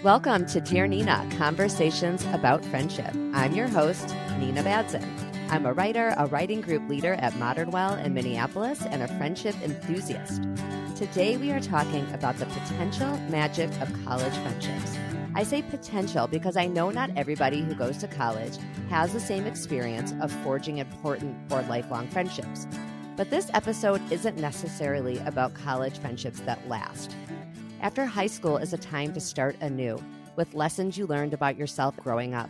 Welcome to Dear Nina, Conversations About Friendship. I'm your host, Nina Badson. I'm a writer, a writing group leader at Modern Well in Minneapolis, and a friendship enthusiast. Today we are talking about the potential magic of college friendships. I say potential because I know not everybody who goes to college has the same experience of forging important or lifelong friendships. But this episode isn't necessarily about college friendships that last. After high school is a time to start anew with lessons you learned about yourself growing up.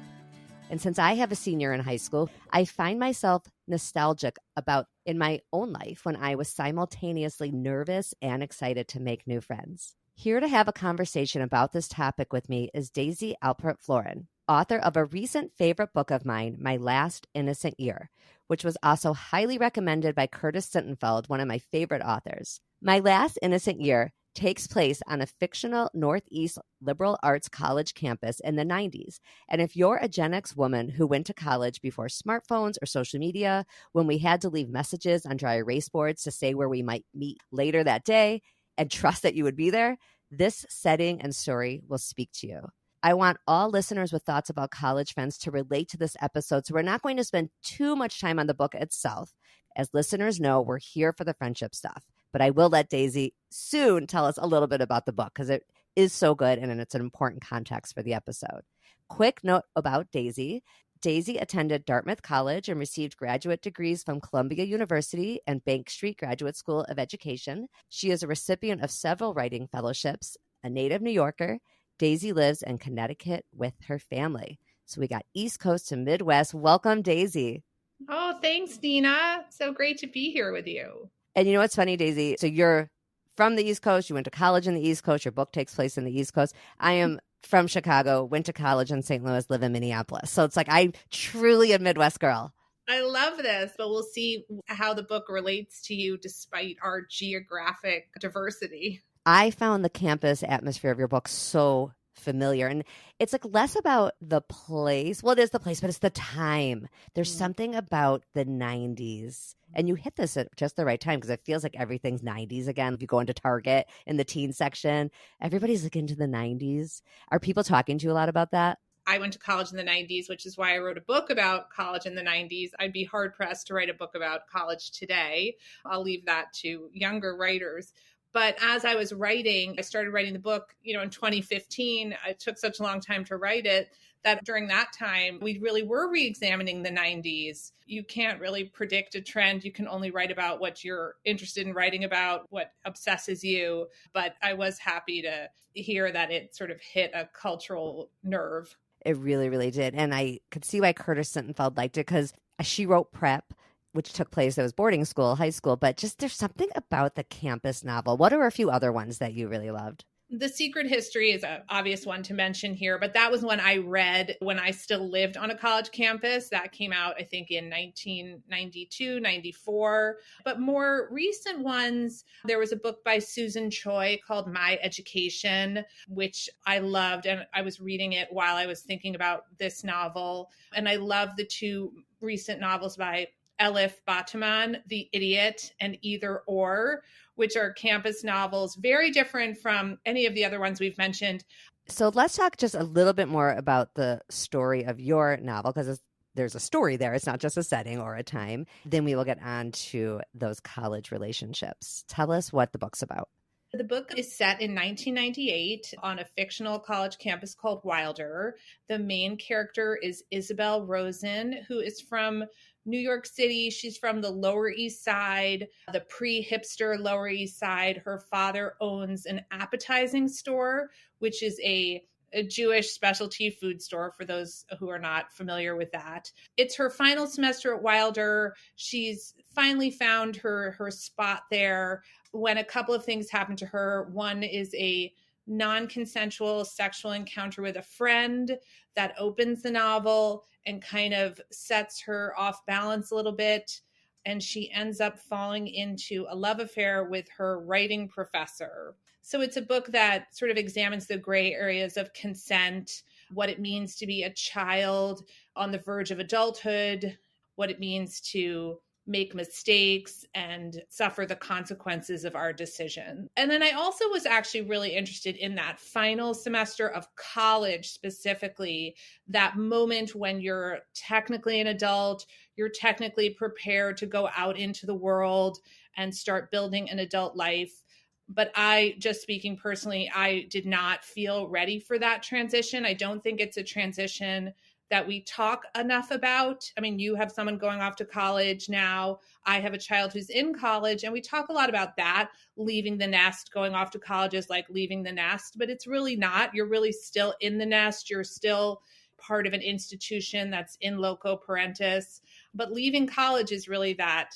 And since I have a senior in high school, I find myself nostalgic about in my own life when I was simultaneously nervous and excited to make new friends. Here to have a conversation about this topic with me is Daisy Alpert Florin, author of a recent favorite book of mine, My Last Innocent Year, which was also highly recommended by Curtis Sittenfeld, one of my favorite authors. My Last Innocent Year takes place on a fictional Northeast liberal arts college campus in the 90s. And if you're a Gen X woman who went to college before smartphones or social media, when we had to leave messages on dry erase boards to say where we might meet later that day and trust that you would be there, this setting and story will speak to you. I want all listeners with thoughts about college friends to relate to this episode, so we're not going to spend too much time on the book itself. As listeners know, we're here for the friendship stuff. But I will let Daisy soon tell us a little bit about the book because it is so good and it's an important context for the episode. Quick note about Daisy. Daisy attended Dartmouth College and received graduate degrees from Columbia University and Bank Street Graduate School of Education. She is a recipient of several writing fellowships, a native New Yorker. Daisy lives in Connecticut with her family. So we got East Coast to Midwest. Welcome, Daisy. Oh, thanks, Nina. So great to be here with you. And you know what's funny, Daisy? So you're from the East Coast. You went to college in the East Coast. Your book takes place in the East Coast. I am from Chicago, went to college in St. Louis, live in Minneapolis. So it's like I'm truly a Midwest girl. I love this, but we'll see how the book relates to you despite our geographic diversity. I found the campus atmosphere of your book so familiar. And it's like less about the place. Well, it is the place, but it's the time. There's something about the 90s. And you hit this at just the right time because it feels like everything's 90s again. If you go into Target in the teen section, everybody's like into the 90s. Are people talking to you a lot about that? I went to college in the 90s, which is why I wrote a book about college in the 90s. I'd be hard-pressed to write a book about college today. I'll leave that to younger writers. But as I was writing, I started writing the book, in 2015. It took such a long time to write it that during that time, we really were re-examining the 90s. You can't really predict a trend. You can only write about what you're interested in writing about, what obsesses you. But I was happy to hear that it sort of hit a cultural nerve. It really, really did. And I could see why Curtis Sittenfeld liked it because she wrote Prep, which took place, it was boarding school, high school, but just there's something about the campus novel. What are a few other ones that you really loved? The Secret History is an obvious one to mention here, but that was one I read when I still lived on a college campus. That came out, I think, in 1992, 94. But more recent ones, there was a book by Susan Choi called My Education, which I loved. And I was reading it while I was thinking about this novel. And I love the two recent novels by Elif Batuman, The Idiot and Either Or, which are campus novels, very different from any of the other ones we've mentioned. So let's talk just a little bit more about the story of your novel, because there's a story there. It's not just a setting or a time. Then we will get on to those college relationships. Tell us what the book's about. The book is set in 1998 on a fictional college campus called Wilder. The main character is Isabel Rosen, who is from New York City. She's from the Lower East Side, the pre-hipster Lower East Side. Her father owns an appetizing store, which is a Jewish specialty food store for those who are not familiar with that. It's her final semester at Wilder. She's finally found her spot there when a couple of things happen to her. One is a non-consensual sexual encounter with a friend that opens the novel and kind of sets her off balance a little bit. And she ends up falling into a love affair with her writing professor. So it's a book that sort of examines the gray areas of consent, what it means to be a child on the verge of adulthood, what it means to make mistakes and suffer the consequences of our decision. And then I also was actually really interested in that final semester of college, specifically that moment when you're technically an adult, you're technically prepared to go out into the world and start building an adult life. But I, just speaking personally, I did not feel ready for that transition. I don't think it's a transition that we talk enough about. I mean, you have someone going off to college now. I have a child who's in college, and we talk a lot about that. Leaving the nest, going off to college is like leaving the nest, but it's really not. You're really still in the nest. You're still part of an institution that's in loco parentis. But leaving college is really that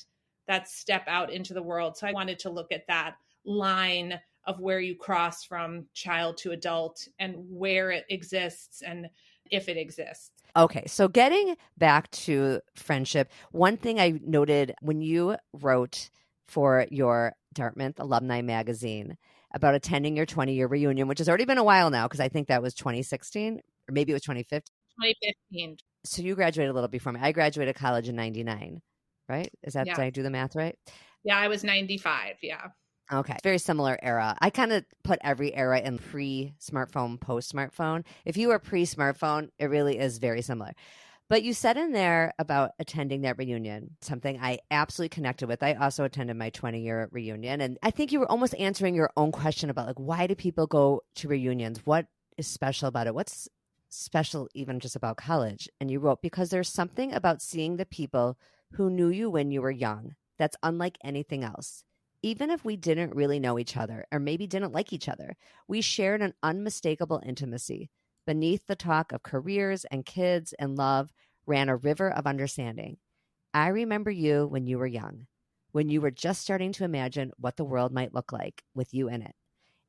step out into the world. So I wanted to look at that line of where you cross from child to adult and where it exists and if it exists. Okay, so getting back to friendship, one thing I noted when you wrote for your Dartmouth Alumni Magazine about attending your 20-year reunion, which has already been a while now, because I think that was 2016, or maybe it was 2015. 2015. So you graduated a little before me. I graduated college in 99, right? Did I do the math right? Yeah, I was 95, yeah. Okay. Very similar era. I kind of put every era in pre-smartphone, post-smartphone. If you were pre-smartphone, it really is very similar. But you said in there about attending that reunion, something I absolutely connected with. I also attended my 20-year reunion. And I think you were almost answering your own question about, like, why do people go to reunions? What is special about it? What's special even just about college? And you wrote, because there's something about seeing the people who knew you when you were young that's unlike anything else. Even if we didn't really know each other or maybe didn't like each other, we shared an unmistakable intimacy. Beneath the talk of careers and kids and love ran a river of understanding. I remember you when you were young, when you were just starting to imagine what the world might look like with you in it.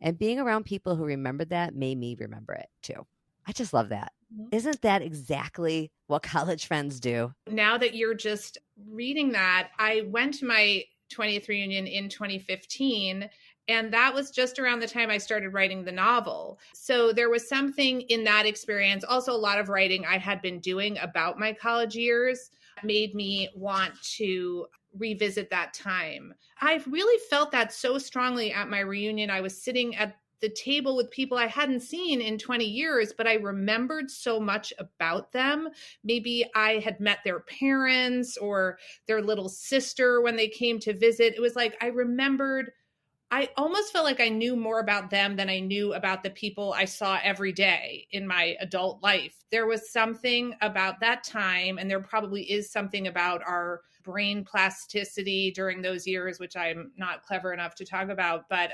And being around people who remembered that made me remember it too. I just love that. Isn't that exactly what college friends do? Now that you're just reading that, I went to my 20th reunion in 2015, and that was just around the time I started writing the novel. So there was something in that experience. Also, a lot of writing I had been doing about my college years made me want to revisit that time. I really felt that so strongly at my reunion. I was sitting at the table with people I hadn't seen in 20 years, but I remembered so much about them. Maybe I had met their parents or their little sister when they came to visit. It was like I almost felt like I knew more about them than I knew about the people I saw every day in my adult life. There was something about that time, and there probably is something about our brain plasticity during those years, which I'm not clever enough to talk about, but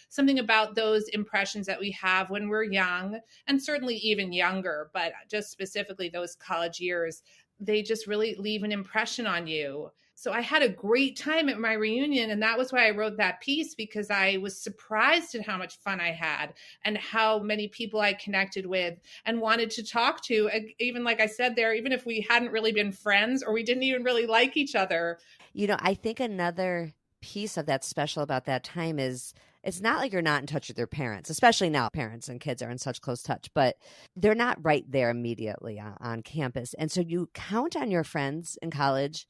something about those impressions that we have when we're young, and certainly even younger, but just specifically those college years, they just really leave an impression on you. So I had a great time at my reunion, and that was why I wrote that piece, because I was surprised at how much fun I had and how many people I connected with and wanted to talk to. Even like I said there, even if we hadn't really been friends or we didn't even really like each other. You know, I think another piece of that special about that time is it's not like you're not in touch with your parents, especially now parents and kids are in such close touch, but they're not right there immediately on campus. And so you count on your friends in college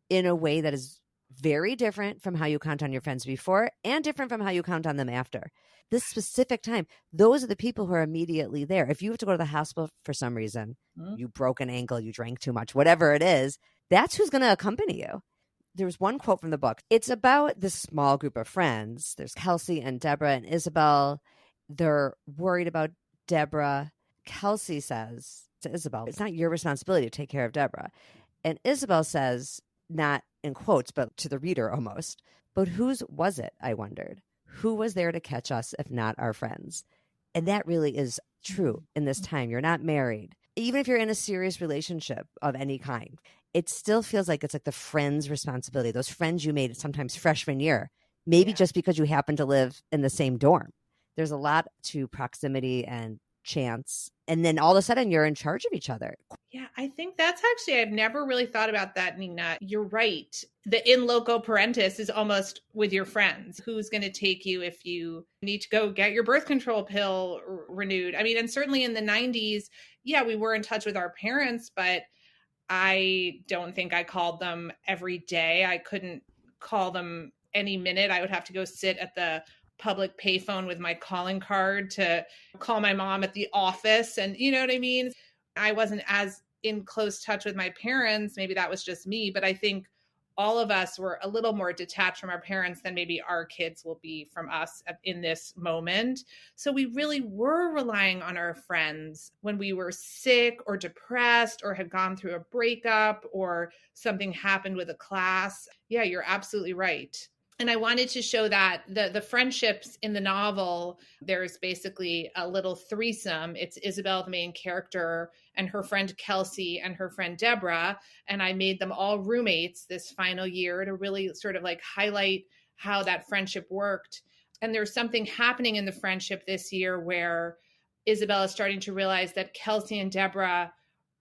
in a way that is very different from how you count on your friends before and different from how you count on them after. This specific time, those are the people who are immediately there. If you have to go to the hospital for some reason, you broke an ankle, you drank too much, whatever it is, that's who's going to accompany you. There's one quote from the book. It's about this small group of friends. There's Kelsey and Deborah and Isabel. They're worried about Deborah. Kelsey says to Isabel, it's not your responsibility to take care of Deborah. And Isabel says, not in quotes, but to the reader almost, but whose was it, I wondered? Who was there to catch us if not our friends? And that really is true in this time. You're not married. Even if you're in a serious relationship of any kind, it still feels like it's like the friend's responsibility. Those friends you made sometimes freshman year, maybe just because you happen to live in the same dorm. There's a lot to proximity and chance. And then all of a sudden you're in charge of each other. Yeah, I think that's actually, I've never really thought about that, Nina. You're right. The in loco parentis is almost with your friends. Who's going to take you if you need to go get your birth control pill renewed? I mean, and certainly in the 90s, yeah, we were in touch with our parents, but I don't think I called them every day. I couldn't call them any minute. I would have to go sit at the public payphone with my calling card to call my mom at the office. And you know what I mean? I wasn't as in close touch with my parents. Maybe that was just me, but I think all of us were a little more detached from our parents than maybe our kids will be from us in this moment. So we really were relying on our friends when we were sick or depressed or had gone through a breakup or something happened with a class. Yeah, you're absolutely right. And I wanted to show that the friendships in the novel, there's basically a little threesome. It's Isabel, the main character, and her friend Kelsey and her friend Deborah. And I made them all roommates this final year to really sort of like highlight how that friendship worked. And there's something happening in the friendship this year where Isabel is starting to realize that Kelsey and Deborah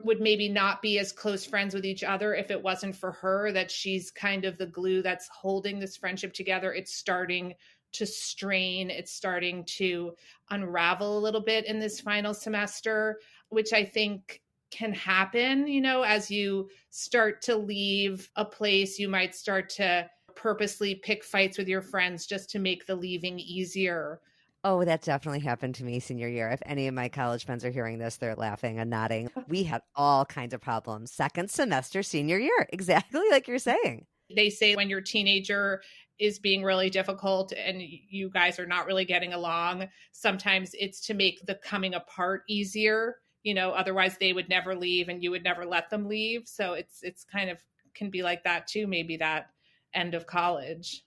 would maybe not be as close friends with each other if it wasn't for her, that she's kind of the glue that's holding this friendship together. It's starting to strain. It's starting to unravel a little bit in this final semester, which I think can happen, you know, as you start to leave a place, you might start to purposely pick fights with your friends just to make the leaving easier. Oh, that definitely happened to me senior year. If any of my college friends are hearing this, they're laughing and nodding. We had all kinds of problems. Second semester, senior year, exactly like you're saying. They say when your teenager is being really difficult and you guys are not really getting along, sometimes it's to make the coming apart easier. You know, otherwise they would never leave and you would never let them leave. So it's kind of can be like that too, maybe that end of college.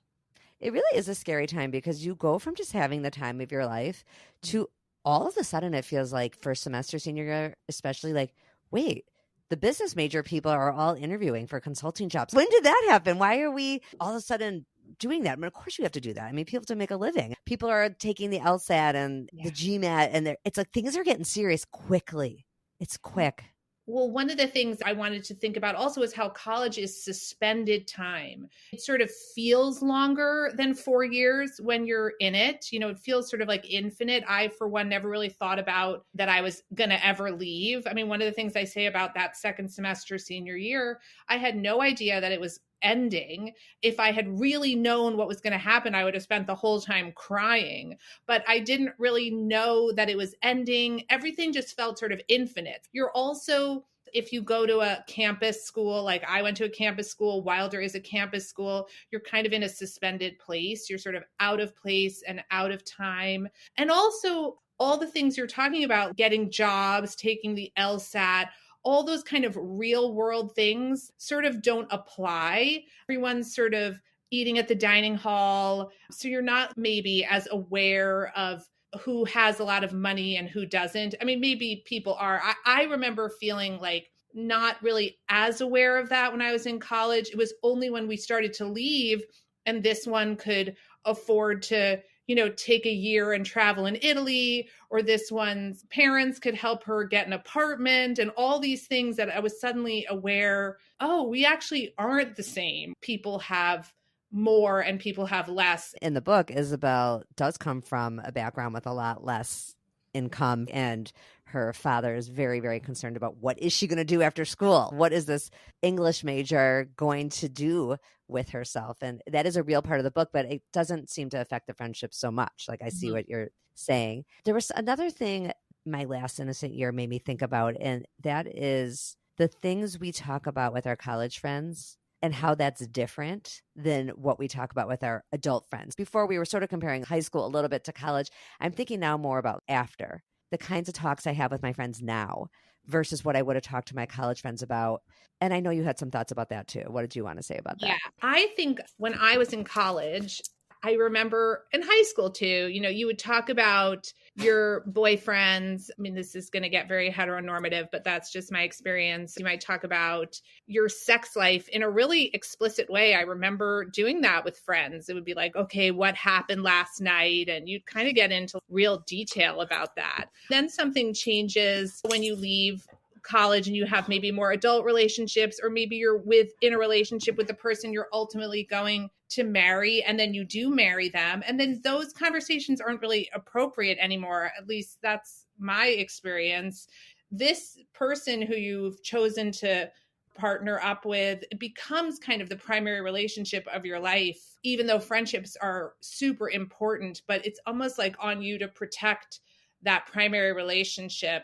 It really is a scary time because you go from just having the time of your life to all of a sudden it feels like first semester, senior year, especially like, wait, the business major people are all interviewing for consulting jobs. When did that happen? Why are we all of a sudden doing that? I mean, of course you have to do that. I mean, people have to make a living. People are taking the LSAT and the GMAT, and it's like things are getting serious quickly. It's quick. Well, one of the things I wanted to think about also is how college is suspended time. It sort of feels longer than 4 years when you're in it. You know, it feels sort of like infinite. I, for one, never really thought about that I was going to ever leave. I mean, one of the things I say about that second semester senior year, I had no idea that it was ending. If I had really known what was going to happen, I would have spent the whole time crying. But I didn't really know that it was ending. Everything just felt sort of infinite. You're also, if you go to a campus school, like I went to a campus school, Wilder is a campus school, you're kind of in a suspended place. You're sort of out of place and out of time. And also all the things you're talking about, getting jobs, taking the LSAT, all those kind of real world things sort of don't apply. Everyone's sort of eating at the dining hall. So you're not maybe as aware of who has a lot of money and who doesn't. I mean, maybe people are. I remember feeling like not really as aware of that when I was in college. It was only when we started to leave and this one could afford to, you know, take a year and travel in Italy, or this one's parents could help her get an apartment, and all these things that I was suddenly aware, oh, we actually aren't the same. People have more and people have less. In the book, Isabel does come from a background with a lot less income, and her father is very, very concerned about what is she going to do after school? What is this English major going to do with herself? And that is a real part of the book, but it doesn't seem to affect the friendship so much. Like I see what you're saying. There was another thing my last innocent year made me think about, and that is the things we talk about with our college friends and how that's different than what we talk about with our adult friends. Before, we were sort of comparing high school a little bit to college. I'm thinking now more about after, the kinds of talks I have with my friends now versus what I would have talked to my college friends about. And I know you had some thoughts about that too. What did you want to say about that? Yeah, I think when I was in college, I remember in high school too, you know, you would talk about your boyfriends. I mean, this is going to get very heteronormative, but that's just my experience. You might talk about your sex life in a really explicit way. I remember doing that with friends. It would be like, okay, what happened last night? And you'd kind of get into real detail about that. Then something changes when you leave college and you have maybe more adult relationships, or maybe you're in a relationship with the person you're ultimately going to marry, and then you do marry them, and then those conversations aren't really appropriate anymore. At least that's my experience. This person who you've chosen to partner up with, it becomes kind of the primary relationship of your life, even though friendships are super important, but it's almost like on you to protect that primary relationship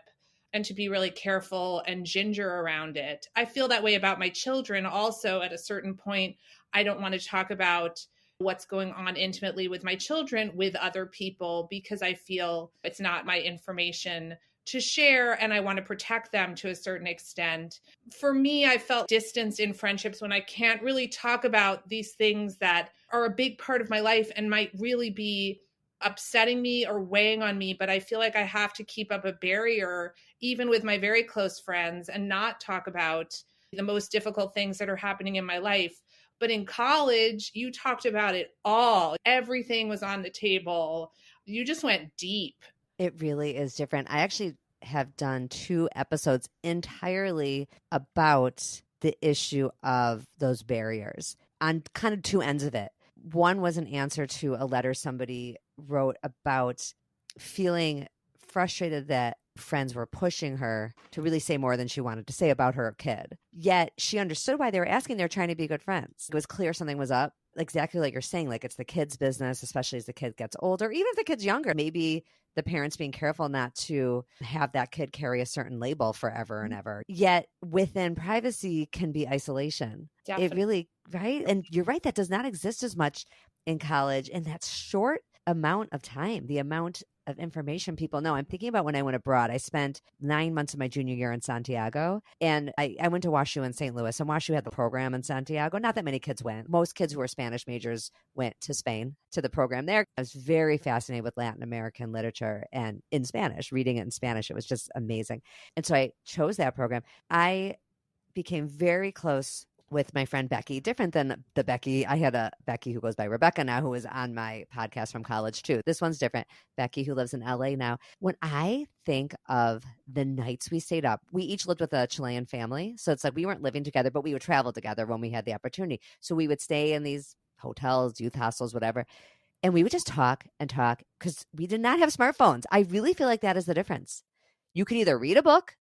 and to be really careful and ginger around it. I feel that way about my children also. At a certain point, I don't want to talk about what's going on intimately with my children with other people because I feel it's not my information to share and I want to protect them to a certain extent. For me, I felt distanced in friendships when I can't really talk about these things that are a big part of my life and might really be upsetting me or weighing on me, but I feel like I have to keep up a barrier even with my very close friends and not talk about the most difficult things that are happening in my life. But in college, you talked about it all. Everything was on the table. You just went deep. It really is different. I actually have done 2 episodes entirely about the issue of those barriers on kind of 2 ends of it. One was an answer to a letter somebody wrote about feeling frustrated that friends were pushing her to really say more than she wanted to say about her kid. Yet she understood why they were asking. They were trying to be good friends. It was clear something was up. Exactly like you're saying, like it's the kid's business, especially as the kid gets older, even if the kid's younger. Maybe the parents being careful not to have that kid carry a certain label forever and ever. Yet within privacy can be isolation. Definitely. It really, right? And you're right, that does not exist as much in college. And that short amount of time, the amount of information people know. I'm thinking about when I went abroad. I spent 9 months of my junior year in Santiago, and I went to WashU in St. Louis, and WashU had the program in Santiago. Not that many kids went. Most kids who were Spanish majors went to Spain, to the program there. I was very fascinated with Latin American literature and in Spanish, reading it in Spanish. It was just amazing. And so I chose that program. I became very close with my friend Becky, different than the Becky. I had a Becky who goes by Rebecca now, who was on my podcast from college too. This one's different. Becky, who lives in LA now. When I think of the nights we stayed up, we each lived with a Chilean family. So it's like we weren't living together, but we would travel together when we had the opportunity. So we would stay in these hotels, youth hostels, whatever. And we would just talk and talk because we did not have smartphones. I really feel like that is the difference. You could either read a book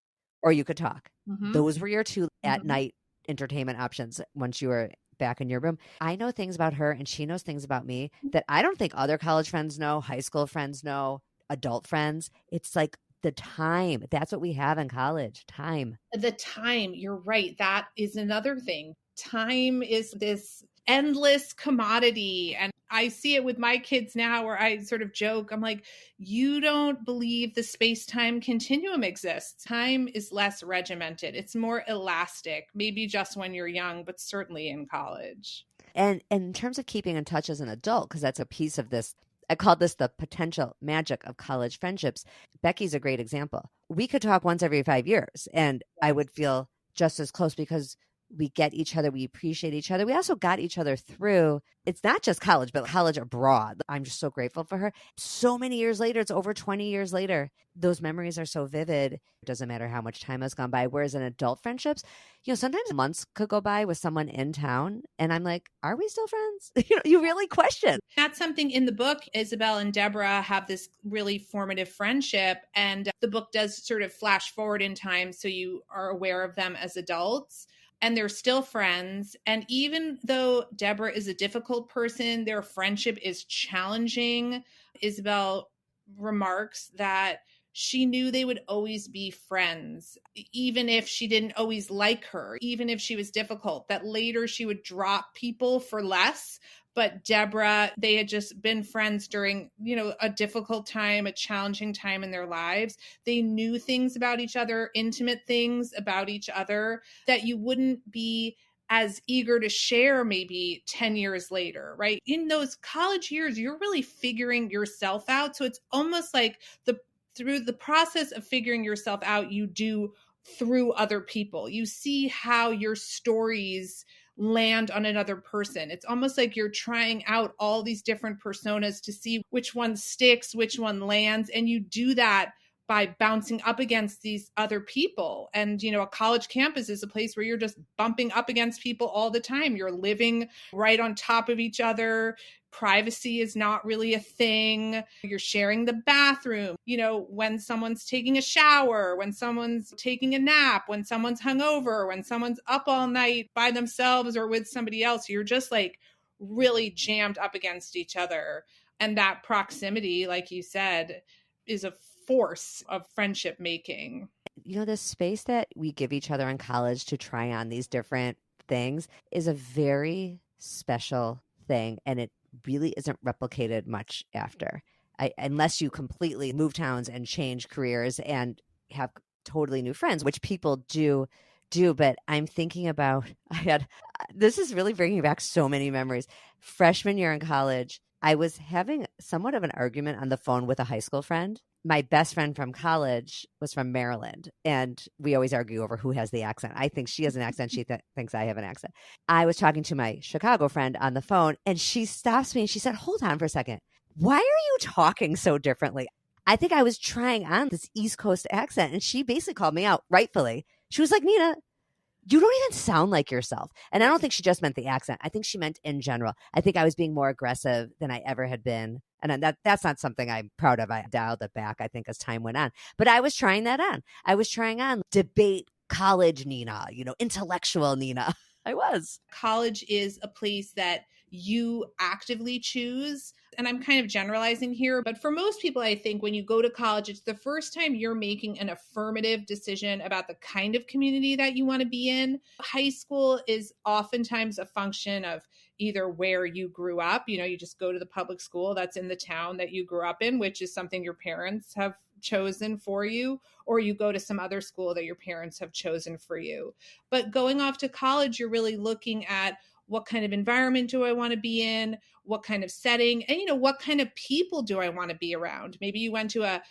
or you could talk. Mm-hmm. Those were your 2 at night entertainment options once you were back in your room. I know things about her and she knows things about me that I don't think other college friends know, high school friends know, adult friends. It's like the time. That's what we have in college, time. The time, you're right. That is another thing. Time is this endless commodity. And I see it with my kids now where I sort of joke. I'm like, you don't believe the space-time continuum exists. Time is less regimented. It's more elastic, maybe just when you're young, but certainly in college. And in terms of keeping in touch as an adult, because that's a piece of this, I call this the potential magic of college friendships. Becky's a great example. We could talk once every 5 years and I would feel just as close because we get each other. We appreciate each other. We also got each other through, it's not just college, but college abroad. I'm just so grateful for her. So many years later, it's over 20 years later. Those memories are so vivid. It doesn't matter how much time has gone by. Whereas in adult friendships, sometimes months could go by with someone in town. And I'm like, are we still friends? You really question. That's something in the book. Isabel and Deborah have this really formative friendship. And the book does sort of flash forward in time. So you are aware of them as adults. And they're still friends. And even though Deborah is a difficult person, their friendship is challenging. Isabel remarks that she knew they would always be friends, even if she didn't always like her, even if she was difficult, that later she would drop people for less. But Deborah, they had just been friends during, a difficult time, a challenging time in their lives. They knew things about each other, intimate things about each other that you wouldn't be as eager to share maybe 10 years later, right? In those college years, you're really figuring yourself out. So it's almost like through the process of figuring yourself out, you do through other people. You see how your stories land on another person. It's almost like you're trying out all these different personas to see which one sticks, which one lands. And you do that by bouncing up against these other people. And, a college campus is a place where you're just bumping up against people all the time. You're living right on top of each other, privacy is not really a thing. You're sharing the bathroom, when someone's taking a shower, when someone's taking a nap, when someone's hungover, when someone's up all night by themselves or with somebody else, you're just like really jammed up against each other. And that proximity, like you said, is a force of friendship making. The space that we give each other in college to try on these different things is a very special thing, and it really isn't replicated much after, unless you completely move towns and change careers and have totally new friends, which people do. But I'm thinking about, this is really bringing back so many memories. Freshman year in college, I was having somewhat of an argument on the phone with a high school friend. My best friend from college was from Maryland, and we always argue over who has the accent. I think she has an accent. She thinks I have an accent. I was talking to my Chicago friend on the phone, and she stops me and she said, "Hold on for a second. Why are you talking so differently?" I think I was trying on this East Coast accent, and she basically called me out, rightfully. She was like, "Nina, you don't even sound like yourself." And I don't think she just meant the accent. I think she meant in general. I think I was being more aggressive than I ever had been. And that's not something I'm proud of. I dialed it back, I think, as time went on. But I was trying that on. I was trying on debate college Nina, intellectual Nina. I was. College is a place that you actively choose. And I'm kind of generalizing here, but for most people, I think when you go to college, it's the first time you're making an affirmative decision about the kind of community that you want to be in. High school is oftentimes a function of either where you grew up, you just go to the public school that's in the town that you grew up in, which is something your parents have chosen for you, or you go to some other school that your parents have chosen for you. But going off to college, you're really looking at what kind of environment do I want to be in? What kind of setting? And, what kind of people do I want to be around? Maybe you went to a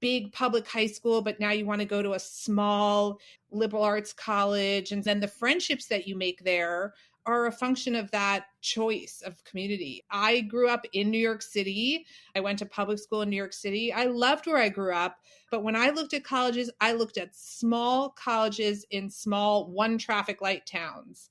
big public high school, but now you want to go to a small liberal arts college. And then the friendships that you make there are a function of that choice of community. I grew up in New York City. I went to public school in New York City. I loved where I grew up. But when I looked at colleges, I looked at small colleges in small one traffic light towns.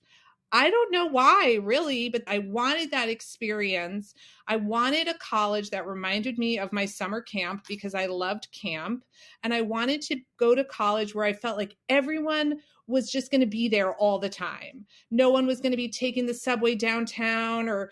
I don't know why, really, but I wanted that experience. I wanted a college that reminded me of my summer camp because I loved camp. And I wanted to go to college where I felt like everyone was just going to be there all the time. No one was going to be taking the subway downtown or,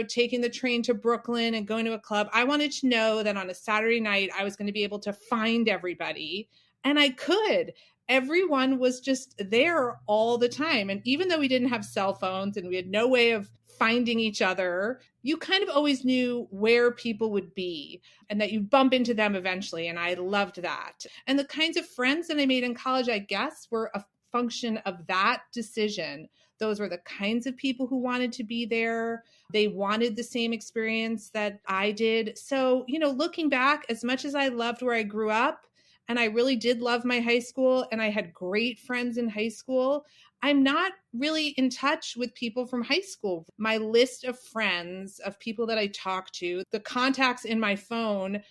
taking the train to Brooklyn and going to a club. I wanted to know that on a Saturday night, I was going to be able to find everybody. And I could. Everyone was just there all the time. And even though we didn't have cell phones and we had no way of finding each other, you kind of always knew where people would be and that you'd bump into them eventually. And I loved that. And the kinds of friends that I made in college, I guess, were a function of that decision. Those were the kinds of people who wanted to be there. They wanted the same experience that I did. So, looking back, as much as I loved where I grew up, and I really did love my high school, and I had great friends in high school, I'm not really in touch with people from high school. My list of friends, of people that I talk to, the contacts in my phone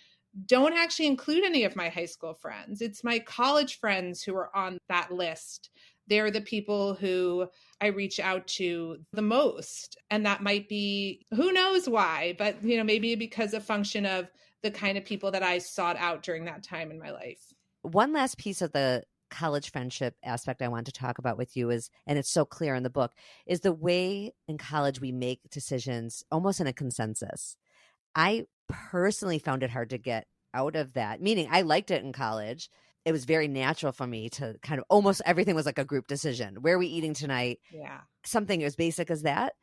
don't actually include any of my high school friends. It's my college friends who are on that list. They're the people who I reach out to the most. And that might be, who knows why, but maybe because a function of the kind of people that I sought out during that time in my life. One last piece of the college friendship aspect I want to talk about with you is, and it's so clear in the book, is the way in college we make decisions almost in a consensus. I personally found it hard to get out of that, meaning I liked it in college. It was very natural for me to kind of almost everything was like a group decision. Where are we eating tonight? Yeah. Something as basic as that,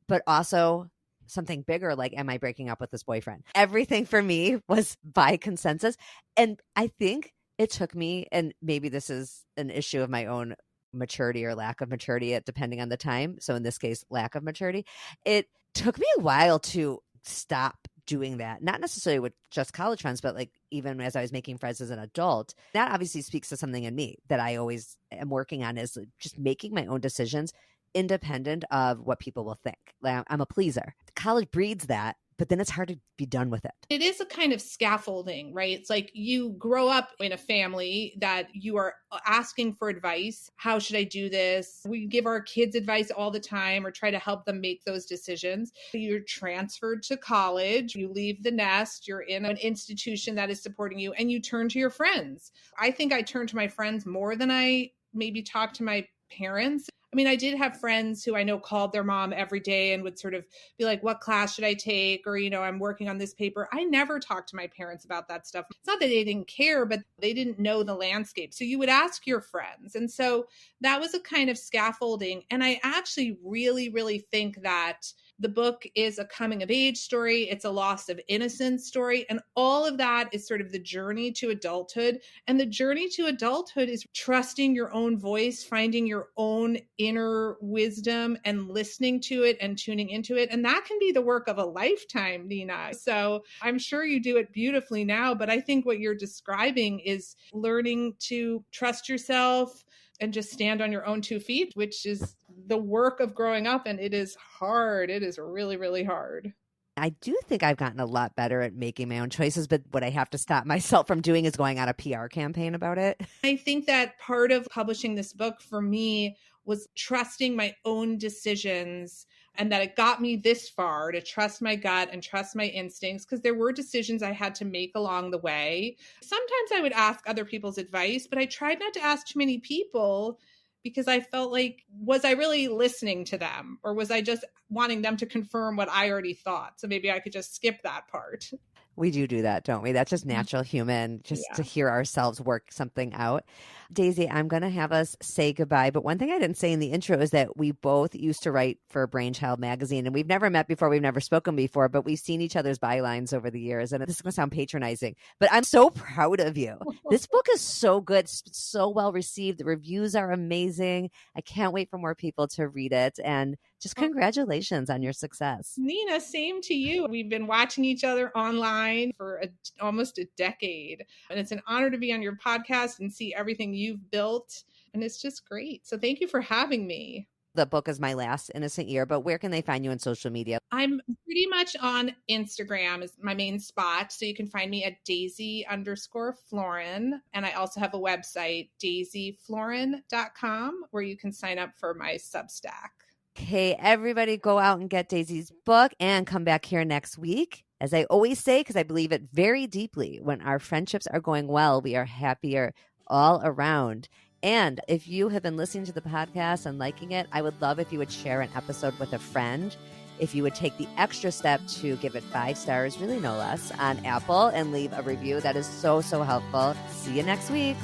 but also something bigger, like, am I breaking up with this boyfriend? Everything for me was by consensus. And I think it took me, and maybe this is an issue of my own maturity or lack of maturity, depending on the time. So in this case, lack of maturity. It took me a while to stop doing that. Not necessarily with just college friends, but like even as I was making friends as an adult. That obviously speaks to something in me that I always am working on, is just making my own decisions independent of what people will think. Like, I'm a pleaser. College breeds that, but then it's hard to be done with it. It is a kind of scaffolding, right? It's like you grow up in a family that you are asking for advice. How should I do this? We give our kids advice all the time or try to help them make those decisions. You're transferred to college, you leave the nest, you're in an institution that is supporting you, and you turn to your friends. I think I turn to my friends more than I maybe talk to my parents. I mean, I did have friends who I know called their mom every day and would sort of be like, what class should I take? Or, I'm working on this paper. I never talked to my parents about that stuff. It's not that they didn't care, but they didn't know the landscape. So you would ask your friends. And so that was a kind of scaffolding. And I actually really, really think that the book is a coming of age story. It's a loss of innocence story. And all of that is sort of the journey to adulthood. And the journey to adulthood is trusting your own voice, finding your own inner wisdom and listening to it and tuning into it. And that can be the work of a lifetime, Nina. So I'm sure you do it beautifully now, but I think what you're describing is learning to trust yourself and just stand on your own 2 feet, which is the work of growing up. And it is hard. It is really, really hard. I do think I've gotten a lot better at making my own choices, but what I have to stop myself from doing is going on a PR campaign about it. I think that part of publishing this book for me was trusting my own decisions, and that it got me this far to trust my gut and trust my instincts, because there were decisions I had to make along the way. Sometimes I would ask other people's advice, but I tried not to ask too many people because I felt like, was I really listening to them, or was I just wanting them to confirm what I already thought? So maybe I could just skip that part. We do that, don't we? That's just natural human, just to hear ourselves work something out. Daisy, I'm going to have us say goodbye. But one thing I didn't say in the intro is that we both used to write for Brainchild magazine, and we've never met before. We've never spoken before, but we've seen each other's bylines over the years. And this is going to sound patronizing, but I'm so proud of you. This book is so good, so well received. The reviews are amazing. I can't wait for more people to read it. And just congratulations on your success. Nina, same to you. We've been watching each other online for almost a decade. And it's an honor to be on your podcast and see everything you've built. And it's just great. So thank you for having me. The book is my last innocent year, but where can they find you on social media? I'm pretty much on Instagram is my main spot. So you can find me at Daisy_Florin. And I also have a website, daisyflorin.com, where you can sign up for my Substack. Okay, everybody go out and get Daisy's book and come back here next week. As I always say, because I believe it very deeply, when our friendships are going well, we are happier all around. And if you have been listening to the podcast and liking it, I would love if you would share an episode with a friend. If you would take the extra step to give it 5 stars, really no less, on Apple, and leave a review. That is so, so helpful. See you next week.